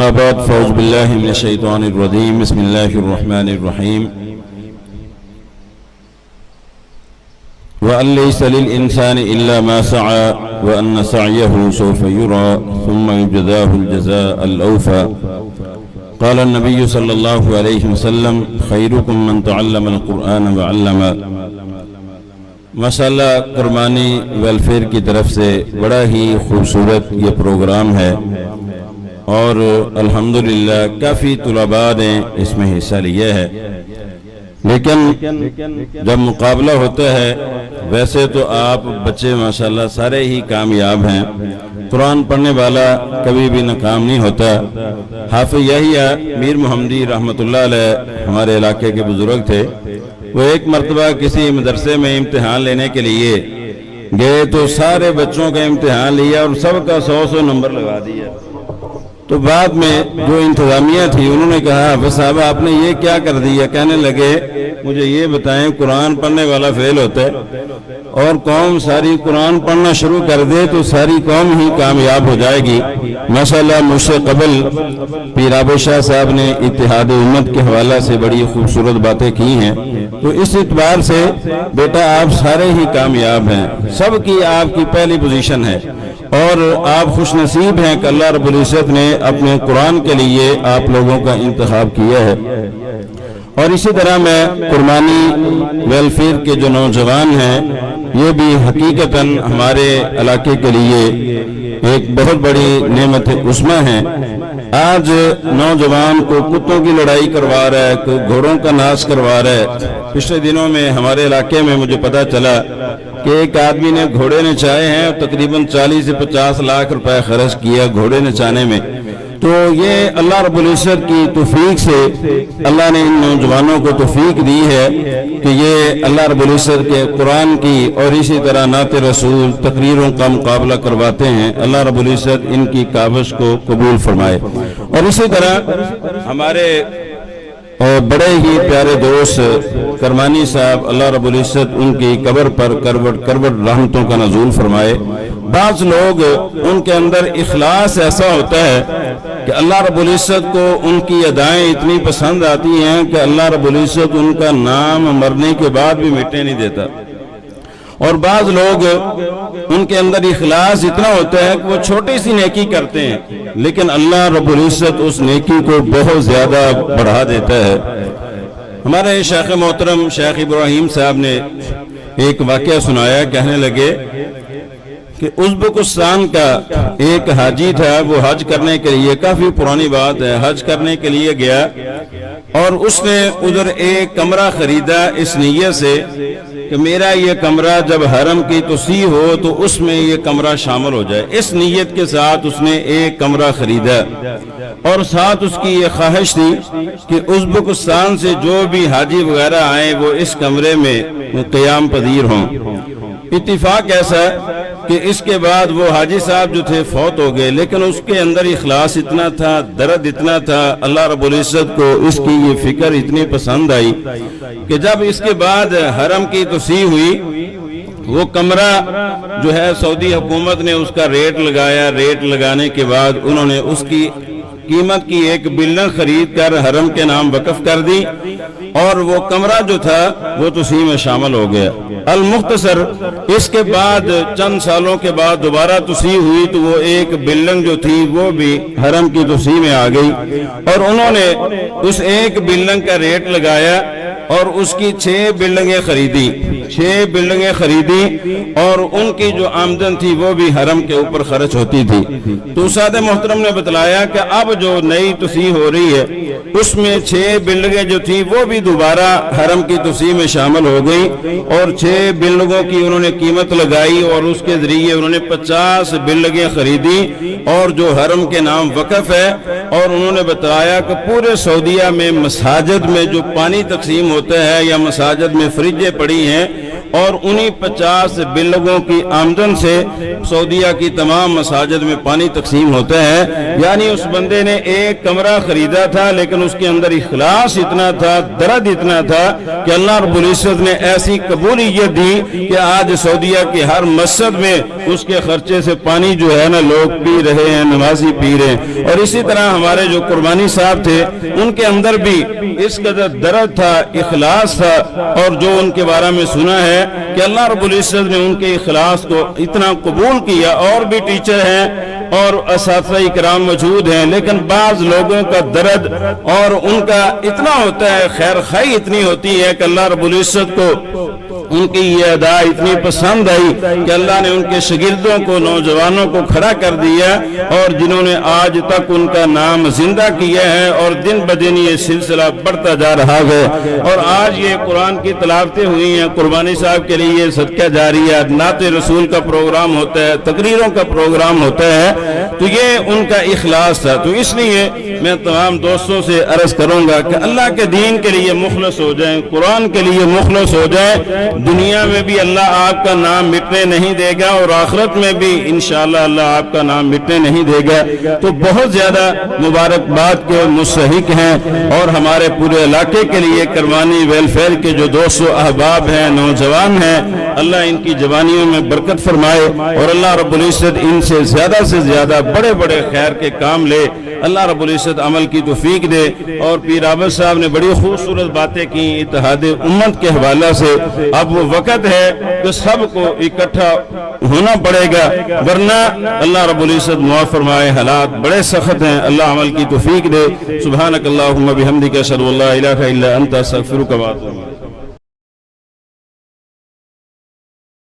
أما بعد فأعوذ بالله من الشيطان الرجيم بسم الله الرحمن الرحيم وأن ليس للإنسان إلا ما سعى وأن سعيه سوف يرى ثم يجزاه الجزاء الأوفى قال النبي صلى الله عليه وسلم خيركم من تعلم القرآن وعلمه. ماشاءاللہ قربانی ویلفیئر کی طرف سے بڑا ہی خوبصورت یہ پروگرام ہے اور الحمدللہ کافی طلباء نے اس میں حصہ لیا ہے، لیکن جب مقابلہ ہوتا ہے ویسے تو آپ بچے ماشاءاللہ سارے ہی کامیاب ہیں. قرآن پڑھنے والا کبھی بھی ناکام نہیں ہوتا. حافظ یحییٰ میر محمدی رحمۃ اللہ علیہ ہمارے علاقے کے بزرگ تھے. وہ ایک مرتبہ کسی مدرسے میں امتحان لینے کے لیے گئے تو سارے بچوں کا امتحان لیا اور سب کا 100 نمبر لگا دیا. تو بعد میں جو انتظامیہ تھی انہوں نے کہا حافظ صاحب آپ نے یہ کیا کر دیا؟ کہنے لگے مجھے یہ بتائیں قرآن پڑھنے والا فیل ہوتا ہے اور قوم ساری قرآن پڑھنا شروع کر دے تو ساری قوم ہی کامیاب ہو جائے گی. ماشاءاللہ مجھ سے قبل پیر عابد شاہ صاحب نے اتحاد امت کے حوالہ سے بڑی خوبصورت باتیں کی ہیں. تو اس اعتبار سے بیٹا آپ سارے ہی کامیاب ہیں، سب کی آپ کی پہلی پوزیشن ہے اور آپ خوش نصیب ہیں کہ اللہ رب العزت نے اپنے قرآن کے لیے آپ لوگوں کا انتخاب کیا ہے. اور اسی طرح میں قربانی ویلفیئر کے جو نوجوان ہیں یہ بھی حقیقتاً ہمارے علاقے کے لیے ایک بہت بڑی نعمت عظمیٰ ہے. آج نوجوان کو کتوں کی لڑائی کروا رہا ہے، کوئی گھوڑوں کا ناچ کروا رہا ہے. پچھلے دنوں میں ہمارے علاقے میں مجھے پتا چلا کہ ایک آدمی نے گھوڑے نچائے ہیں اور تقریباً 40 سے 50 لاکھ روپے خرچ کیا گھوڑے نچانے میں. تو یہ اللہ رب العزت کی توفیق سے اللہ نے ان نوجوانوں کو توفیق دی ہے کہ یہ اللہ رب العزت کے قرآن کی اور اسی طرح نعت رسول تقریروں کا مقابلہ کرواتے ہیں. اللہ رب العزت ان کی کاوش کو قبول فرمائے. اور اسی طرح ہمارے بڑے ہی پیارے دوست کرمانی صاحب اللہ رب العزت ان کی قبر پر کروٹ رحمتوں کا نزول فرمائے. بعض لوگ ان کے اندر اخلاص ایسا ہوتا ہے کہ اللہ رب العزت کو ان کی ادائیں اتنی پسند آتی ہیں کہ اللہ رب العزت ان کا نام مرنے کے بعد بھی مٹنے نہیں دیتا. اور بعض لوگ ان کے اندر اخلاص اتنا ہوتا ہے کہ وہ چھوٹی سی نیکی کرتے ہیں لیکن اللہ رب العزت اس نیکی کو بہت زیادہ بڑھا دیتا ہے. ہمارے شیخ محترم شیخ ابراہیم صاحب نے ایک واقعہ سنایا. کہنے لگے کہ ازبکستان کا ایک حاجی تھا، وہ حج کرنے کے لیے، کافی پرانی بات ہے، حج کرنے کے لیے گیا اور اس نے ادھر ایک کمرہ خریدا اس نیت سے کہ میرا یہ کمرہ جب حرم کی توسیع ہو تو اس میں یہ کمرہ شامل ہو جائے. اس نیت کے ساتھ اس نے ایک کمرہ خریدا اور ساتھ اس کی یہ خواہش تھی کہ ازبکستان سے جو بھی حاجی وغیرہ آئیں وہ اس کمرے میں قیام پذیر ہوں. اتفاق ایسا کہ اس کے بعد وہ حاجی صاحب جو تھے فوت ہو گئے، لیکن اس کے اندر اخلاص اتنا تھا، درد اتنا تھا، اللہ رب العزت کو اس کی یہ فکر اتنی پسند آئی کہ جب اس کے بعد حرم کی توسیع ہوئی وہ کمرہ جو ہے سعودی حکومت نے اس کا ریٹ لگایا. ریٹ لگانے کے بعد انہوں نے اس کی قیمت کی ایک بلڈنگ خرید کر حرم کے نام وقف کر دی اور وہ کمرہ جو تھا وہ توسیع میں شامل ہو گیا. المختصر اس کے بعد چند سالوں کے بعد دوبارہ توسیع ہوئی تو وہ ایک بلڈنگ جو تھی وہ بھی حرم کی توسیع میں آ گئی اور انہوں نے اس ایک بلڈنگ کا ریٹ لگایا اور اس کی 6 بلڈنگیں خریدی. 6 بلڈنگیں خریدی اور ان کی جو آمدن تھی وہ بھی حرم کے اوپر خرچ ہوتی تھی. تو استاد محترم نے بتلایا کہ اب جو نئی توسیع ہو رہی ہے اس میں 6 بلڈنگیں جو تھی وہ بھی دوبارہ حرم کی توسیع میں شامل ہو گئی اور 6 بلڈنگوں کی انہوں نے قیمت لگائی اور اس کے ذریعے انہوں نے 50 بلڈنگیں خریدی اور جو حرم کے نام وقف ہے. اور انہوں نے بتایا کہ پورے سعودیہ میں مساجد میں جو پانی تقسیم ہوتا ہے یا مساجد میں فریجیں پڑی ہیں اور انہی 50 بلگوں کی آمدن سے سعودیہ کی تمام مساجد میں پانی تقسیم ہوتا ہے۔ یعنی اس بندے نے ایک کمرہ خریدا تھا لیکن اس کے اندر اخلاص اتنا تھا، درد اتنا تھا کہ اللہ رب العزت نے ایسی قبولیت دی کہ آج سعودیہ کی ہر مسجد میں اس کے خرچے سے پانی جو ہے نا لوگ پی رہے ہیں، نمازی پی رہے ہیں۔ اور اسی طرح ہمارے جو قربانی صاحب تھے ان کے اندر بھی اس قدر درد تھا، اخلاص تھا، اور جو ان کے بارے میں سنا ہے کہ اللہ رب العزت نے ان کے اخلاص کو اتنا قبول کیا۔ اور بھی ٹیچر ہیں اور اساتذہ اکرام موجود ہیں، لیکن بعض لوگوں کا درد اور ان کا اتنا ہوتا ہے، خیر خواہی اتنی ہوتی ہے کہ اللہ رب العزت کو ان کی یہ ادا اتنی پسند آئی کہ اللہ نے ان کے شاگردوں کو، نوجوانوں کو کھڑا کر دیا، اور جنہوں نے آج تک ان کا نام زندہ کیا ہے، اور دن بدن یہ سلسلہ بڑھتا جا رہا ہے۔ اور آج یہ قرآن کی تلاوتیں ہوئی ہیں، قربانی صاحب کے لیے صدقہ جاریہ، نعت رسول کا پروگرام ہوتا ہے، تقریروں کا پروگرام ہوتا ہے، تو یہ ان کا اخلاص تھا۔ تو اس لیے میں تمام دوستوں سے عرض کروں گا کہ اللہ کے دین کے لیے مخلص ہو جائیں، قرآن کے لیے مخلص ہو جائیں۔ دنیا میں بھی اللہ آپ کا نام مٹنے نہیں دے گا، اور آخرت میں بھی انشاءاللہ اللہ آپ کا نام مٹنے نہیں دے گا۔ تو بہت زیادہ مبارکباد کے مستحق ہیں، اور ہمارے پورے علاقے کے لیے کروانی ویلفیئر کے جو 200 احباب ہیں، نوجوان ہیں، اللہ ان کی جوانیوں میں برکت فرمائے، اور اللہ رب العزت ان سے زیادہ بڑے بڑے خیر کے کام لے، اللہ رب العزت عمل کی توفیق دے۔ اور پیر عابد صاحب نے بڑی خوبصورت باتیں کی اتحاد امت کے حوالے سے۔ اب وہ وقت ہے کہ سب کو اکٹھا ہونا پڑے گا، ورنہ اللہ رب العزت معاف فرمائے، حالات بڑے سخت ہیں، اللہ عمل کی توفیق دے۔ سبحانک اللہم بحمدک اشہد ان لا الہ الا انت استغفرک و اتوب الیک۔